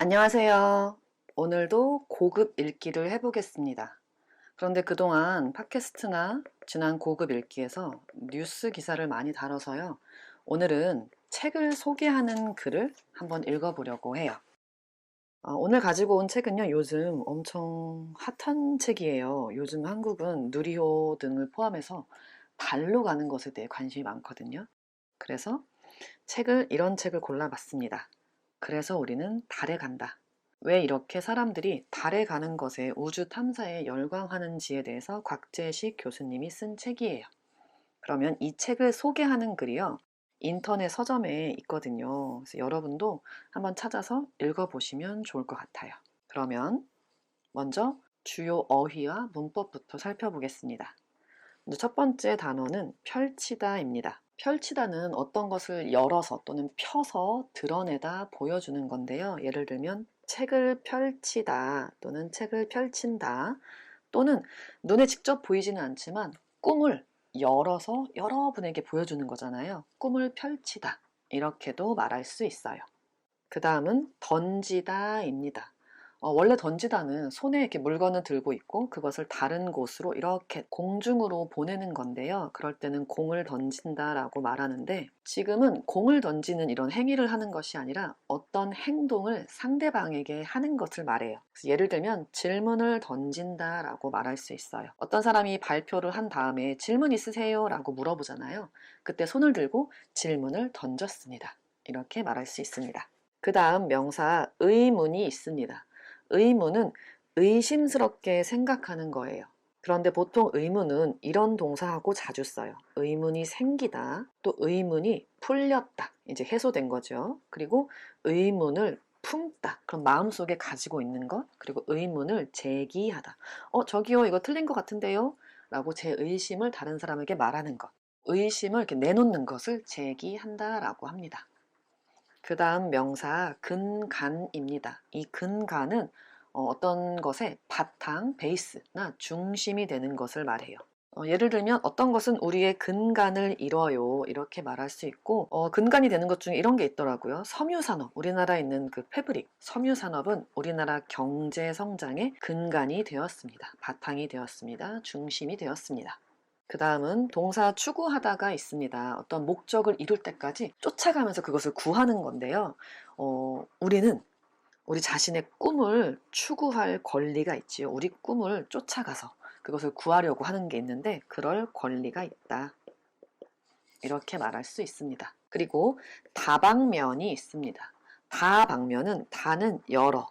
안녕하세요. 오늘도 고급 읽기를 해보겠습니다. 그런데 그동안 팟캐스트나 지난 고급 읽기에서 뉴스 기사를 많이 다뤄서요. 오늘은 책을 소개하는 글을 한번 읽어보려고 해요. 오늘 가지고 온 책은요, 요즘 엄청 핫한 책이에요. 요즘 한국은 누리호 등을 포함해서 달로 가는 것에 대해 관심이 많거든요. 그래서 이런 책을 골라봤습니다. 그래서 우리는 달에 간다. 왜 이렇게 사람들이 달에 가는 것에 우주 탐사에 열광하는지에 대해서 곽재식 교수님이 쓴 책이에요. 그러면 이 책을 소개하는 글이요. 인터넷 서점에 있거든요. 그래서 여러분도 한번 찾아서 읽어보시면 좋을 것 같아요. 그러면 먼저 주요 어휘와 문법부터 살펴보겠습니다. 첫 번째 단어는 펼치다입니다. 펼치다는 어떤 것을 열어서 또는 펴서 드러내다 보여주는 건데요. 예를 들면 책을 펼치다 또는 책을 펼친다 또는 눈에 직접 보이지는 않지만 꿈을 열어서 여러분에게 보여주는 거잖아요. 꿈을 펼치다 이렇게도 말할 수 있어요. 그 다음은 던지다입니다. 원래 던지다는 손에 이렇게 물건을 들고 있고 그것을 다른 곳으로 이렇게 공중으로 보내는 건데요. 그럴 때는 공을 던진다라고 말하는데 지금은 공을 던지는 이런 행위를 하는 것이 아니라 어떤 행동을 상대방에게 하는 것을 말해요. 그래서 예를 들면 질문을 던진다라고 말할 수 있어요. 어떤 사람이 발표를 한 다음에 질문 있으세요? 라고 물어보잖아요. 그때 손을 들고 질문을 던졌습니다. 이렇게 말할 수 있습니다. 그 다음 명사 의문이 있습니다. 의문은 의심스럽게 생각하는 거예요. 그런데 보통 의문은 이런 동사하고 자주 써요. 의문이 생기다, 또 의문이 풀렸다. 이제 해소된 거죠. 그리고 의문을 품다. 그럼 마음속에 가지고 있는 것. 그리고 의문을 제기하다. 저기요, 이거 틀린 것 같은데요? 라고 제 의심을 다른 사람에게 말하는 것. 의심을 이렇게 내놓는 것을 제기한다라고 합니다. 그 다음 명사 근간입니다. 이 근간은 어떤 것의 바탕, 베이스나 중심이 되는 것을 말해요. 예를 들면 어떤 것은 우리의 근간을 이뤄요 이렇게 말할 수 있고 근간이 되는 것 중에 이런 게 있더라고요. 섬유산업, 우리나라에 있는 그 패브릭, 섬유산업은 우리나라 경제 성장의 근간이 되었습니다. 바탕이 되었습니다. 중심이 되었습니다. 그 다음은 동사 추구하다가 있습니다. 어떤 목적을 이룰 때까지 쫓아가면서 그것을 구하는 건데요. 우리는 우리 자신의 꿈을 추구할 권리가 있지요. 우리 꿈을 쫓아가서 그것을 구하려고 하는 게 있는데 그럴 권리가 있다. 이렇게 말할 수 있습니다. 그리고 다방면이 있습니다. 다방면은 다는 여러,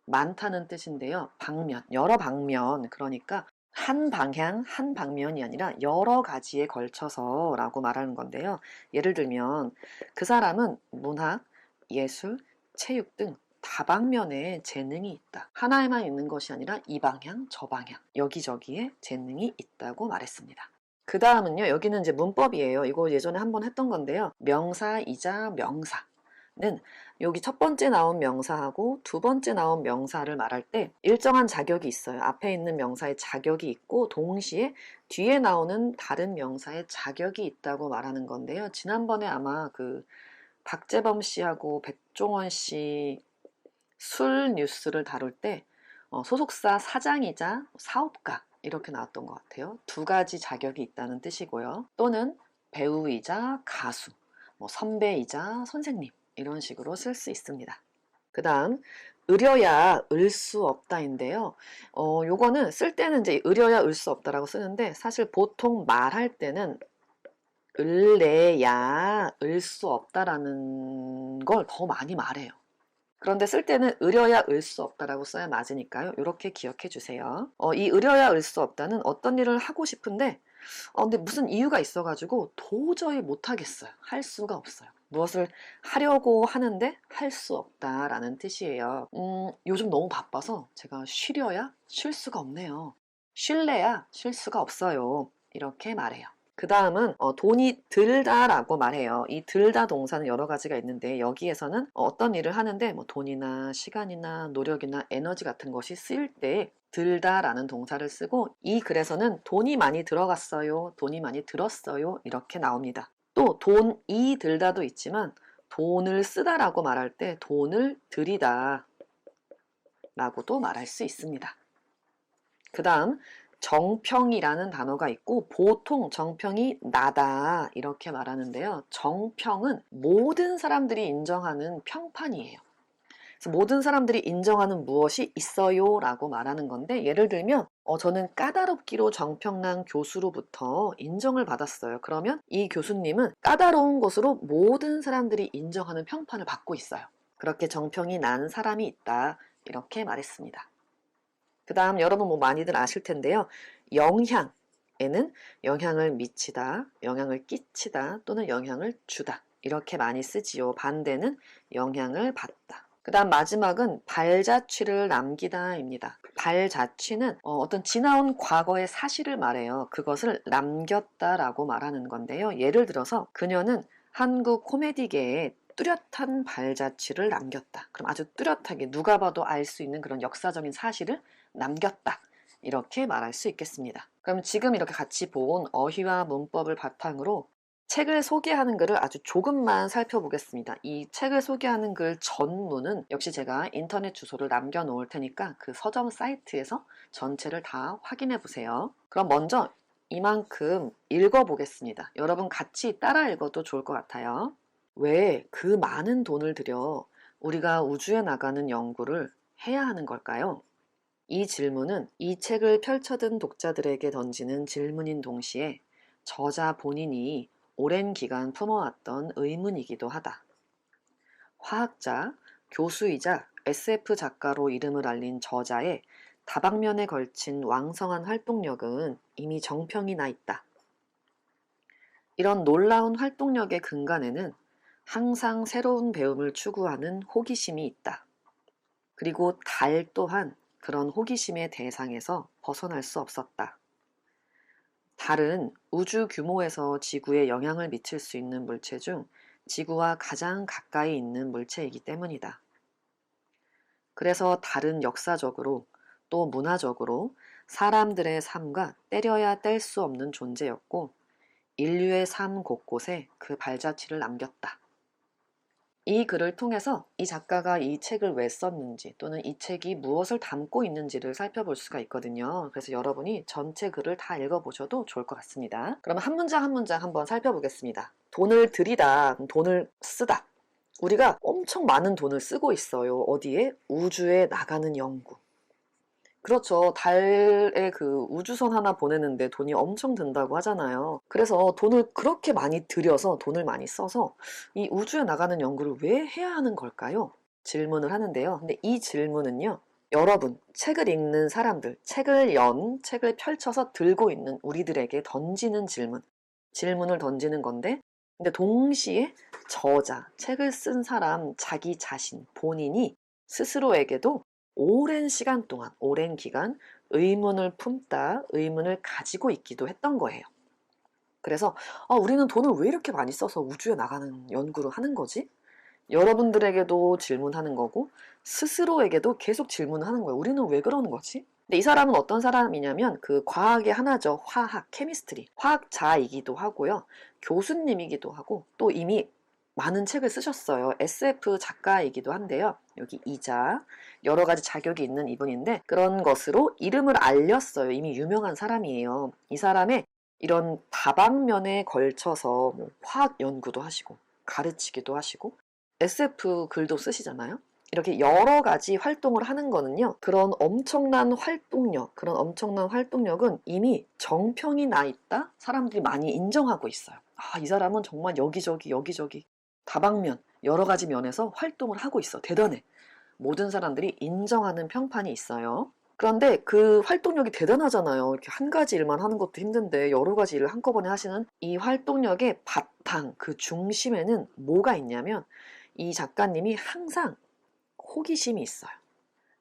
많다는 뜻인데요. 방면, 여러 방면, 그러니까 한 방향, 한 방면이 아니라 여러 가지에 걸쳐서 라고 말하는 건데요. 예를 들면 그 사람은 문학, 예술, 체육 등 다방면에 재능이 있다. 하나에만 있는 것이 아니라 이 방향, 저 방향, 여기저기에 재능이 있다고 말했습니다. 그 다음은요, 여기는 이제 문법이에요. 이거 예전에 한번 했던 건데요. 명사이자 명사. 는 여기 첫 번째 나온 명사하고 두 번째 나온 명사를 말할 때 일정한 자격이 있어요. 앞에 있는 명사의 자격이 있고 동시에 뒤에 나오는 다른 명사의 자격이 있다고 말하는 건데요. 지난번에 아마 그 박재범 씨하고 백종원 씨 술 뉴스를 다룰 때 소속사 사장이자 사업가 이렇게 나왔던 것 같아요. 두 가지 자격이 있다는 뜻이고요. 또는 배우이자 가수, 선배이자 선생님 이런 식으로 쓸 수 있습니다. 그 다음 의려야 을 수 없다인데요. 요거는 쓸 때는 이제 의려야 을 수 없다라고 쓰는데 사실 보통 말할 때는 을래야 을 수 없다라는 걸 더 많이 말해요. 그런데 쓸 때는 의려야 을 수 없다라고 써야 맞으니까요. 이렇게 기억해 주세요. 이 의려야 을 수 없다는 어떤 일을 하고 싶은데 근데 무슨 이유가 있어가지고 도저히 못하겠어요. 할 수가 없어요. 무엇을 하려고 하는데 할 수 없다라는 뜻이에요. 요즘 너무 바빠서 제가 쉬려야 쉴 수가 없네요. 쉴래야 쉴 수가 없어요. 이렇게 말해요. 그 다음은 돈이 들다라고 말해요. 이 들다 동사는 여러 가지가 있는데 여기에서는 어떤 일을 하는데 돈이나 시간이나 노력이나 에너지 같은 것이 쓰일 때 들다라는 동사를 쓰고 이 글에서는 돈이 많이 들어갔어요. 돈이 많이 들었어요. 이렇게 나옵니다. 또 돈이 들다도 있지만 돈을 쓰다라고 말할 때 돈을 들이다 라고도 말할 수 있습니다. 그 다음 정평이라는 단어가 있고 보통 정평이 나다 이렇게 말하는데요. 정평은 모든 사람들이 인정하는 평판이에요. 그래서 모든 사람들이 인정하는 무엇이 있어요 라고 말하는 건데 예를 들면 저는 까다롭기로 정평난 교수로부터 인정을 받았어요. 그러면 이 교수님은 까다로운 것으로 모든 사람들이 인정하는 평판을 받고 있어요. 그렇게 정평이 난 사람이 있다 이렇게 말했습니다. 그 다음 여러분 뭐 많이들 아실 텐데요. 영향에는 영향을 미치다, 영향을 끼치다 또는 영향을 주다 이렇게 많이 쓰지요. 반대는 영향을 받다. 그 다음 마지막은 발자취를 남기다입니다. 발자취는 어떤 지나온 과거의 사실을 말해요. 그것을 남겼다라고 말하는 건데요. 예를 들어서 그녀는 한국 코미디계에 뚜렷한 발자취를 남겼다. 그럼 아주 뚜렷하게 누가 봐도 알 수 있는 그런 역사적인 사실을 남겼다. 이렇게 말할 수 있겠습니다. 그럼 지금 이렇게 같이 본 어휘와 문법을 바탕으로 책을 소개하는 글을 아주 조금만 살펴보겠습니다. 이 책을 소개하는 글 전문은 역시 제가 인터넷 주소를 남겨놓을 테니까 그 서점 사이트에서 전체를 다 확인해 보세요. 그럼 먼저 이만큼 읽어보겠습니다. 여러분 같이 따라 읽어도 좋을 것 같아요. 왜 그 많은 돈을 들여 우리가 우주에 나가는 연구를 해야 하는 걸까요? 이 질문은 이 책을 펼쳐든 독자들에게 던지는 질문인 동시에 저자 본인이 오랜 기간 품어왔던 의문이기도 하다. 화학자, 교수이자 SF 작가로 이름을 알린 저자의 다방면에 걸친 왕성한 활동력은 이미 정평이 나 있다. 이런 놀라운 활동력의 근간에는 항상 새로운 배움을 추구하는 호기심이 있다. 그리고 달 또한 그런 호기심의 대상에서 벗어날 수 없었다. 달은 우주 규모에서 지구에 영향을 미칠 수 있는 물체 중 지구와 가장 가까이 있는 물체이기 때문이다. 그래서 달은 역사적으로 또 문화적으로 사람들의 삶과 떼려야 뗄 수 없는 존재였고 인류의 삶 곳곳에 그 발자취를 남겼다. 이 글을 통해서 이 작가가 이 책을 왜 썼는지 또는 이 책이 무엇을 담고 있는지를 살펴볼 수가 있거든요. 그래서 여러분이 전체 글을 다 읽어보셔도 좋을 것 같습니다. 그럼 한 문장 한 문장 한번 살펴보겠습니다. 돈을 들이다, 돈을 쓰다. 우리가 엄청 많은 돈을 쓰고 있어요. 어디에? 우주에 나가는 연구. 그렇죠. 달에 그 우주선 하나 보내는데 돈이 엄청 든다고 하잖아요. 그래서 돈을 그렇게 많이 들여서 돈을 많이 써서 이 우주에 나가는 연구를 왜 해야 하는 걸까요? 질문을 하는데요. 근데 이 질문은요. 여러분, 책을 읽는 사람들, 책을 펼쳐서 들고 있는 우리들에게 던지는 질문을 던지는 건데, 근데 동시에 저자, 책을 쓴 사람, 자기 자신, 본인이 스스로에게도 오랜 시간 동안, 오랜 기간 의문을 품다, 의문을 가지고 있기도 했던 거예요. 그래서 우리는 돈을 왜 이렇게 많이 써서 우주에 나가는 연구를 하는 거지? 여러분들에게도 질문하는 거고 스스로에게도 계속 질문하는 거예요. 우리는 왜 그러는 거지? 근데 이 사람은 어떤 사람이냐면 그 과학의 하나죠. 화학, 케미스트리. 화학자이기도 하고요. 교수님이기도 하고 또 이미 많은 책을 쓰셨어요. SF 작가이기도 한데요. 여기 이자 여러 가지 자격이 있는 이분인데 그런 것으로 이름을 알렸어요. 이미 유명한 사람이에요. 이 사람의 이런 다방면에 걸쳐서 뭐 화학 연구도 하시고 가르치기도 하시고 SF 글도 쓰시잖아요. 이렇게 여러 가지 활동을 하는 거는요. 그런 엄청난 활동력은 이미 정평이 나 있다. 사람들이 많이 인정하고 있어요. 이 사람은 정말 여기저기 다방면 여러 가지 면에서 활동을 하고 있어. 대단해. 모든 사람들이 인정하는 평판이 있어요. 그런데 그 활동력이 대단하잖아요. 이렇게 한 가지 일만 하는 것도 힘든데 여러 가지 일을 한꺼번에 하시는 이 활동력의 바탕, 그 중심에는 뭐가 있냐면 이 작가님이 항상 호기심이 있어요.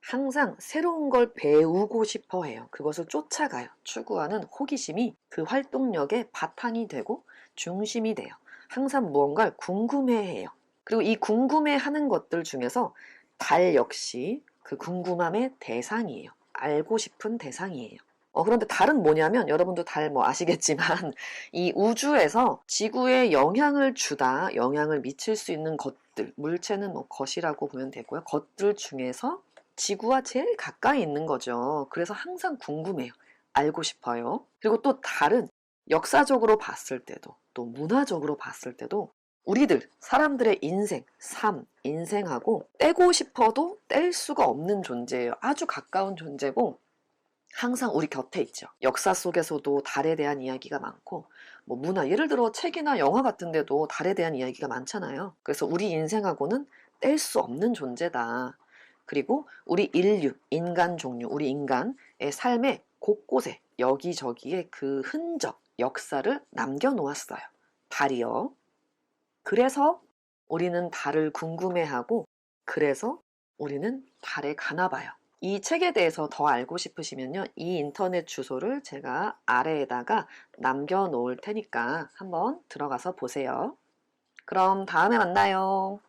항상 새로운 걸 배우고 싶어 해요. 그것을 쫓아가요. 추구하는 호기심이 그 활동력의 바탕이 되고 중심이 돼요. 항상 무언가를 궁금해해요. 그리고 이 궁금해하는 것들 중에서 달 역시 그 궁금함의 대상이에요. 알고 싶은 대상이에요. 그런데 달은 뭐냐면 여러분도 달 뭐 아시겠지만 이 우주에서 지구에 영향을 주다, 영향을 미칠 수 있는 것들, 물체는 뭐 것이라고 보면 되고요. 것들 중에서 지구와 제일 가까이 있는 거죠. 그래서 항상 궁금해요. 알고 싶어요. 그리고 또 달은 역사적으로 봤을 때도, 또 문화적으로 봤을 때도 우리들, 사람들의 인생, 삶, 인생하고 떼고 싶어도 뗄 수가 없는 존재예요. 아주 가까운 존재고 항상 우리 곁에 있죠. 역사 속에서도 달에 대한 이야기가 많고, 뭐 문화, 예를 들어 책이나 영화 같은 데도 달에 대한 이야기가 많잖아요. 그래서 우리 인생하고는 뗄 수 없는 존재다. 그리고 우리 인류, 인간 종류, 우리 인간의 삶의 곳곳에 여기저기에 그 흔적, 역사를 남겨놓았어요. 달이요. 그래서 우리는 달을 궁금해하고, 그래서 우리는 달에 가나 봐요. 이 책에 대해서 더 알고 싶으시면요, 이 인터넷 주소를 제가 아래에다가 남겨 놓을 테니까 한번 들어가서 보세요. 그럼 다음에 만나요.